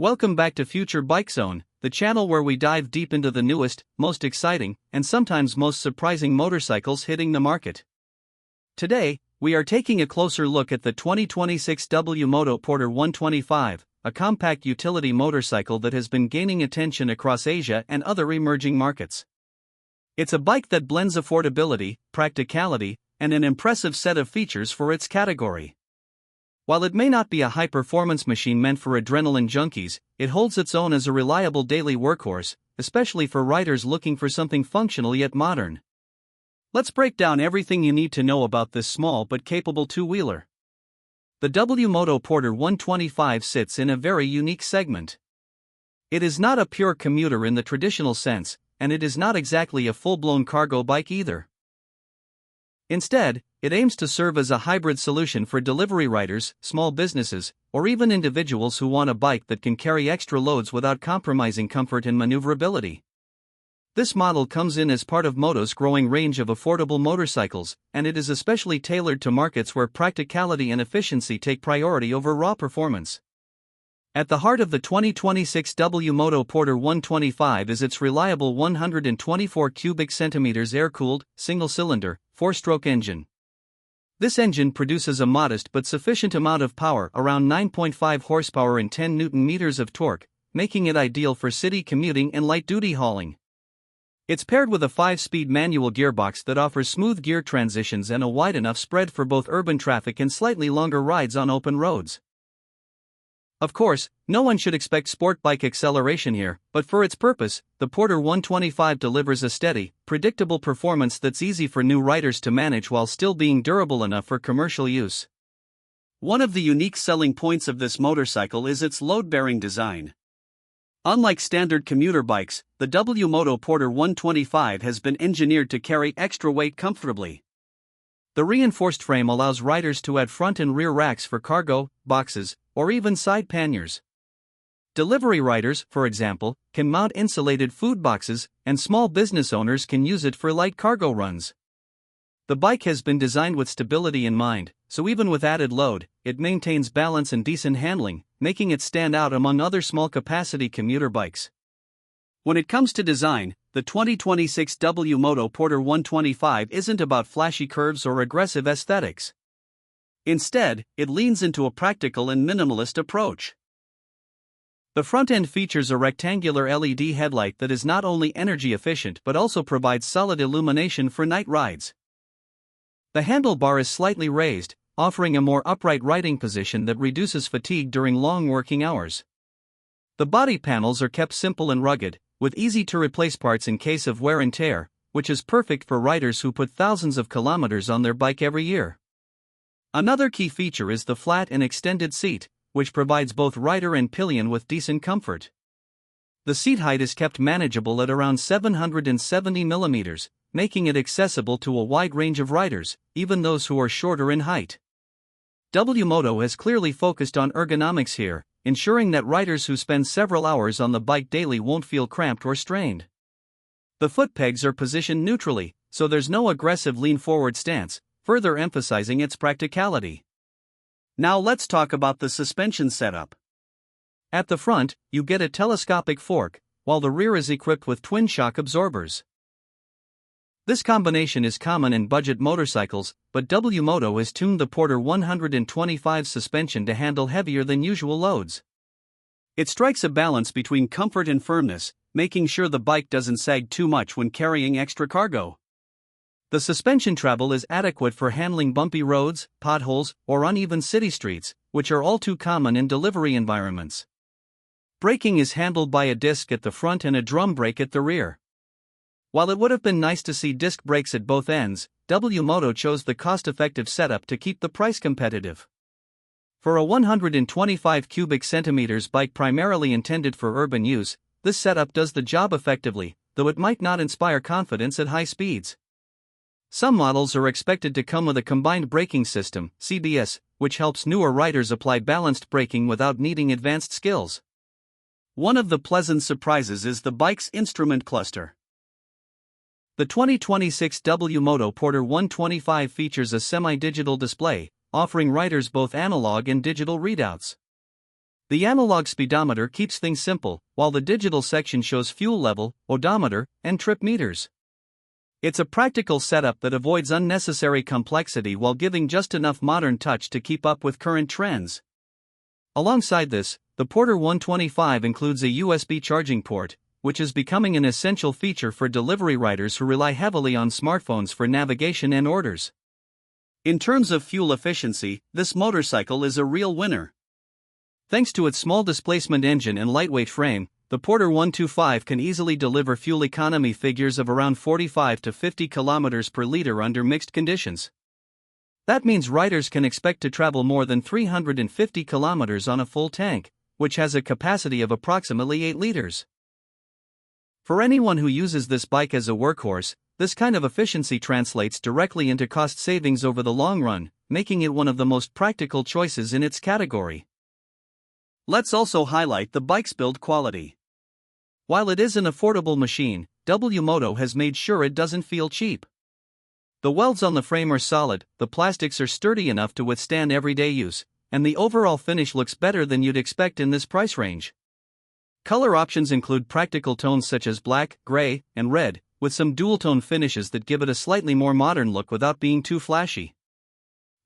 Welcome back to Future Bike Zone, the channel where we dive deep into the newest, most exciting, and sometimes most surprising motorcycles hitting the market. Today, we are taking a closer look at the 2026 WMoto Porter 125, a compact utility motorcycle that has been gaining attention across Asia and other emerging markets. It's a bike that blends affordability, practicality, and an impressive set of features for its category. While it may not be a high-performance machine meant for adrenaline junkies, it holds its own as a reliable daily workhorse, especially for riders looking for something functional yet modern. Let's break down everything you need to know about this small but capable two-wheeler. The WMoto Porter 125 sits in a very unique segment. It is not a pure commuter in the traditional sense, and it is not exactly a full-blown cargo bike either. Instead, it aims to serve as a hybrid solution for delivery riders, small businesses, or even individuals who want a bike that can carry extra loads without compromising comfort and maneuverability. This model comes in as part of Moto's growing range of affordable motorcycles, and it is especially tailored to markets where practicality and efficiency take priority over raw performance. At the heart of the 2026 WMoto Porter 125 is its reliable 124 cubic centimeters air-cooled, single-cylinder, 4-stroke engine. This engine produces a modest but sufficient amount of power, around 9.5 horsepower and 10 Nm of torque, making it ideal for city commuting and light-duty hauling. It's paired with a 5-speed manual gearbox that offers smooth gear transitions and a wide enough spread for both urban traffic and slightly longer rides on open roads. Of course, no one should expect sport bike acceleration here, but for its purpose, the Porter 125 delivers a steady, predictable performance that's easy for new riders to manage while still being durable enough for commercial use. One of the unique selling points of this motorcycle is its load-bearing design. Unlike standard commuter bikes, the WMoto Porter 125 has been engineered to carry extra weight comfortably. The reinforced frame allows riders to add front and rear racks for cargo, boxes, or even side panniers. Delivery riders, for example, can mount insulated food boxes, and small business owners can use it for light cargo runs. The bike has been designed with stability in mind, so even with added load, it maintains balance and decent handling, making it stand out among other small-capacity commuter bikes. When it comes to design, the 2026 WMoto Porter 125 isn't about flashy curves or aggressive aesthetics. Instead, it leans into a practical and minimalist approach. The front end features a rectangular LED headlight that is not only energy efficient but also provides solid illumination for night rides. The handlebar is slightly raised, offering a more upright riding position that reduces fatigue during long working hours. The body panels are kept simple and rugged, with easy-to-replace parts in case of wear and tear, which is perfect for riders who put thousands of kilometers on their bike every year. Another key feature is the flat and extended seat, which provides both rider and pillion with decent comfort. The seat height is kept manageable at around 770 mm, making it accessible to a wide range of riders, even those who are shorter in height. WMoto has clearly focused on ergonomics here, ensuring that riders who spend several hours on the bike daily won't feel cramped or strained. The foot pegs are positioned neutrally, so there's no aggressive lean-forward stance, further emphasizing its practicality. Now let's talk about the suspension setup. At the front, you get a telescopic fork, while the rear is equipped with twin shock absorbers. This combination is common in budget motorcycles, but WMoto has tuned the Porter 125 suspension to handle heavier than usual loads. It strikes a balance between comfort and firmness, making sure the bike doesn't sag too much when carrying extra cargo. The suspension travel is adequate for handling bumpy roads, potholes, or uneven city streets, which are all too common in delivery environments. Braking is handled by a disc at the front and a drum brake at the rear. While it would have been nice to see disc brakes at both ends, WMoto chose the cost-effective setup to keep the price competitive. For a 125 cubic centimeters bike primarily intended for urban use, this setup does the job effectively, though it might not inspire confidence at high speeds. Some models are expected to come with a combined braking system, CBS, which helps newer riders apply balanced braking without needing advanced skills. One of the pleasant surprises is the bike's instrument cluster. The 2026 WMoto Porter 125 features a semi-digital display, offering riders both analog and digital readouts. The analog speedometer keeps things simple, while the digital section shows fuel level, odometer, and trip meters. It's a practical setup that avoids unnecessary complexity while giving just enough modern touch to keep up with current trends. Alongside this, the Porter 125 includes a USB charging port, which is becoming an essential feature for delivery riders who rely heavily on smartphones for navigation and orders. In terms of fuel efficiency, this motorcycle is a real winner. Thanks to its small displacement engine and lightweight frame, the Porter 125 can easily deliver fuel economy figures of around 45 to 50 kilometers per liter under mixed conditions. That means riders can expect to travel more than 350 kilometers on a full tank, which has a capacity of approximately 8 liters. For anyone who uses this bike as a workhorse, this kind of efficiency translates directly into cost savings over the long run, making it one of the most practical choices in its category. Let's also highlight the bike's build quality. While it is an affordable machine, WMoto has made sure it doesn't feel cheap. The welds on the frame are solid, the plastics are sturdy enough to withstand everyday use, and the overall finish looks better than you'd expect in this price range. Color options include practical tones such as black, gray, and red, with some dual-tone finishes that give it a slightly more modern look without being too flashy.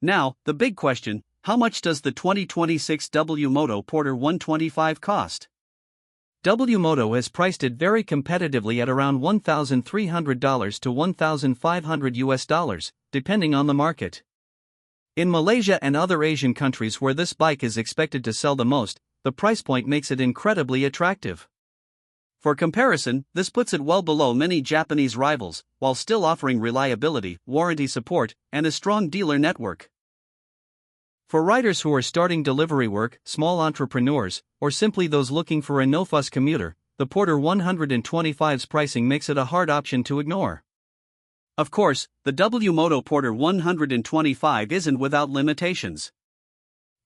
Now, the big question: how much does the 2026 WMoto Porter 125 cost? WMoto has priced it very competitively at around $1,300 to $1,500 depending on the market. In Malaysia and other Asian countries where this bike is expected to sell the most, the price point makes it incredibly attractive. For comparison, this puts it well below many Japanese rivals, while still offering reliability, warranty support, and a strong dealer network. For riders who are starting delivery work, small entrepreneurs, or simply those looking for a no-fuss commuter, the Porter 125's pricing makes it a hard option to ignore. Of course, the WMoto Porter 125 isn't without limitations.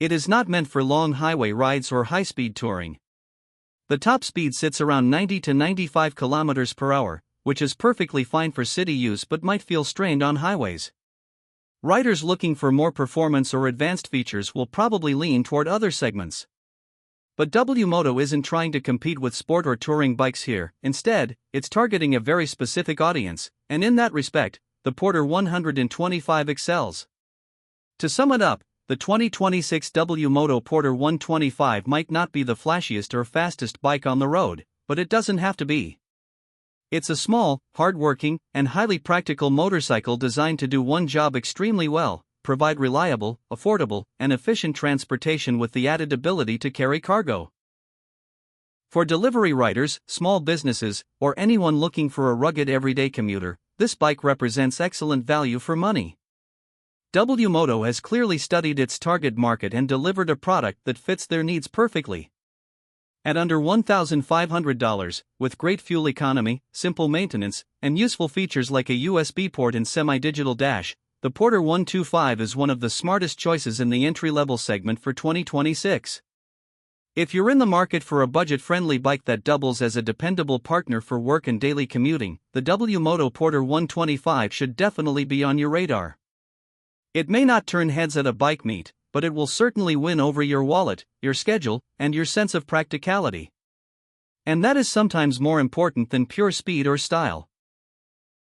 It is not meant for long highway rides or high-speed touring. The top speed sits around 90 to 95 km per hour, which is perfectly fine for city use but might feel strained on highways. Riders looking for more performance or advanced features will probably lean toward other segments. But WMoto isn't trying to compete with sport or touring bikes here. Instead, it's targeting a very specific audience, and in that respect, the Porter 125 excels. To sum it up, the 2026 WMoto Porter 125 might not be the flashiest or fastest bike on the road, but it doesn't have to be. It's a small, hard-working, and highly practical motorcycle designed to do one job extremely well: provide reliable, affordable, and efficient transportation with the added ability to carry cargo. For delivery riders, small businesses, or anyone looking for a rugged everyday commuter, this bike represents excellent value for money. WMoto has clearly studied its target market and delivered a product that fits their needs perfectly. At under $1,500, with great fuel economy, simple maintenance, and useful features like a USB port and semi-digital dash, the Porter 125 is one of the smartest choices in the entry-level segment for 2026. If you're in the market for a budget-friendly bike that doubles as a dependable partner for work and daily commuting, the WMoto Porter 125 should definitely be on your radar. It may not turn heads at a bike meet, but it will certainly win over your wallet, your schedule, and your sense of practicality. And that is sometimes more important than pure speed or style.